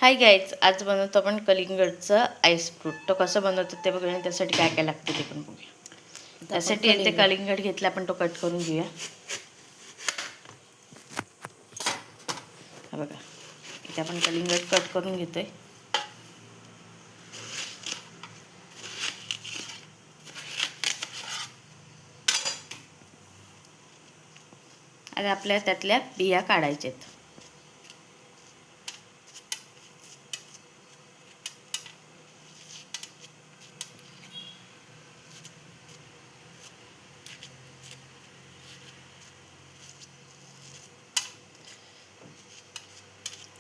Hi guys, आज बनवतो आपण कलिंगडचं आईस फ्रूट. तो कसं बनवतो ते बघूया. त्यासाठी काय काय लागतं ते पण बघूया. त्यासाठी इथे कलिंगड घेतला, आपण तो कट करून घेऊया. हा बघा, इथे आपण कलिंगड कट करून घेतोय. आणि आपल्या त्यातल्या बिया काढायच्यात.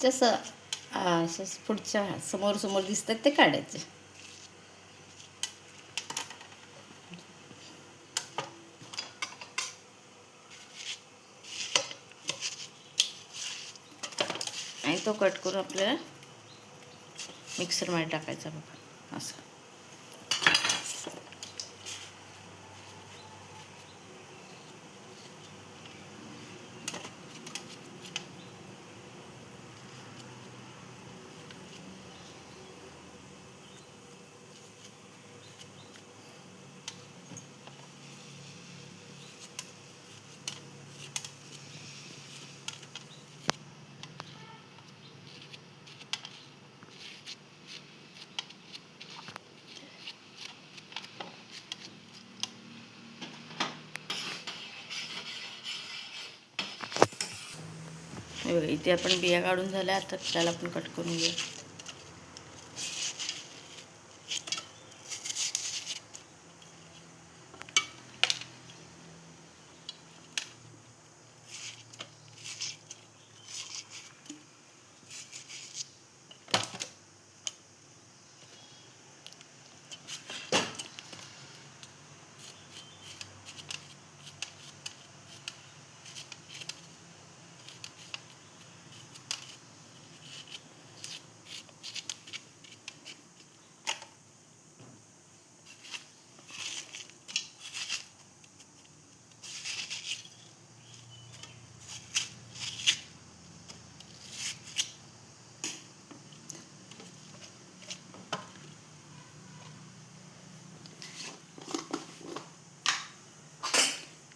जसं पुढच्या समोर समोर दिसतात ते काढायचे. आणि तो कट करून आपल्याला मिक्सरमध्ये टाकायचा बघा असं. इथे आपण बिया काढून झाल्या. आता त्याला पण कट करून घेऊ.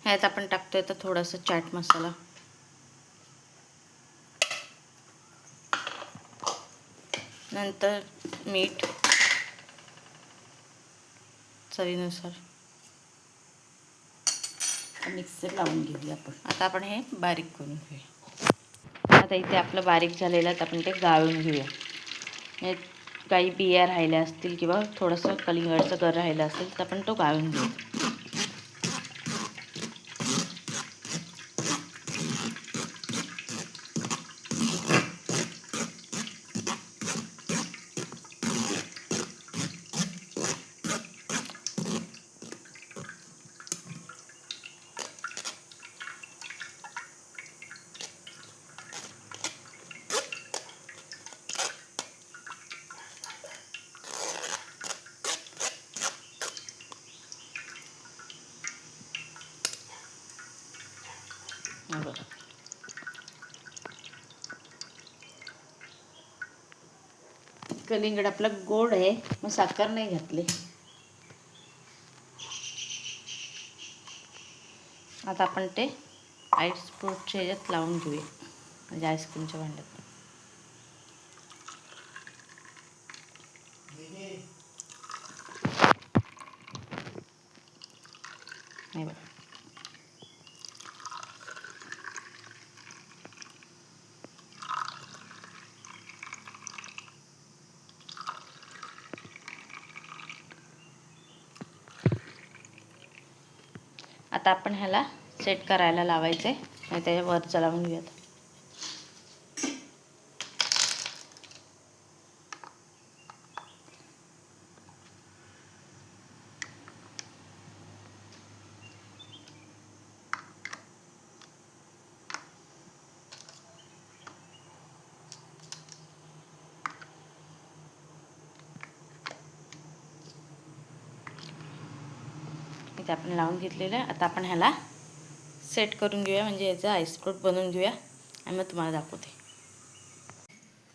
ह्यात आपण टाकतोय तर थोडासा चाट मसाला, नंतर मीठ चवीनुसार. मिक्सर लावून घेऊया आपण. आता आपण हे बारीक करून घेऊया. आता इथे आपलं बारीक झालेलं आहे, आपण ते गाळून घेऊया. काही बिया राहिल्या असतील किंवा थोडंसं कलिंगडचं गर राहिलं असेल तर आपण तो गाळून घेऊ. कलिंगड आपला गोड आहे, मग साखर नाही घातली. आता आपण ते आईस फ्रूटच्या ह्याच्यात लावून घेऊया, म्हणजे आईस्क्रीमच्या भांड्यात. नाही बघा, आता आपण ह्याला सेट करायला लावायचं आहे आणि त्याच्यावर लावून घेऊयात. इथे आपण लावून घेतलेलं आहे. आता आपण ह्याला सेट करून घेऊया, म्हणजे याचा आईस फ्रूट बनवून घेऊया आणि मग तुम्हाला दाखवते.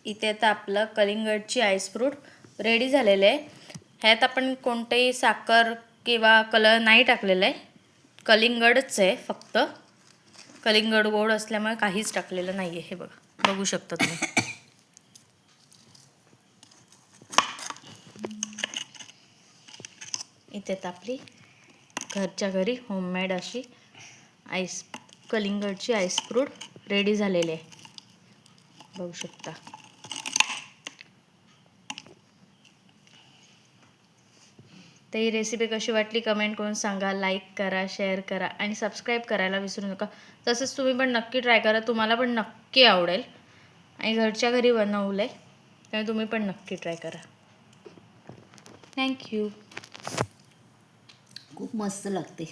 इथे आता आपलं कलिंगडची आईस फ्रूट रेडी झालेलं आहे. ह्यात आपण कोणतेही साखर किंवा कलर नाही टाकलेलं आहे. कलिंगडच आहे फक्त. कलिंगड गोड असल्यामुळे काहीच टाकलेलं नाही आहे. हे बघा, बघू शकता तुम्ही. इथे आता आपली घरच्या घरी होममेड अशी कलिंगडची आईस फ्रूट रेडी झालेली आहे. बघू शकता. तर ही रेसिपी कशी वाटली कमेंट करून सांगा. लाईक करा, शेअर करा आणि सबस्क्राईब करायला विसरू नका. तसंच तुम्ही पण नक्की ट्राय करा, तुम्हाला पण नक्की आवडेल. आणि घरच्या घरी बनवलं आहे त्यामुळे तुम्ही पण नक्की ट्राय करा. थँक्यू. खूप मस्त लागते.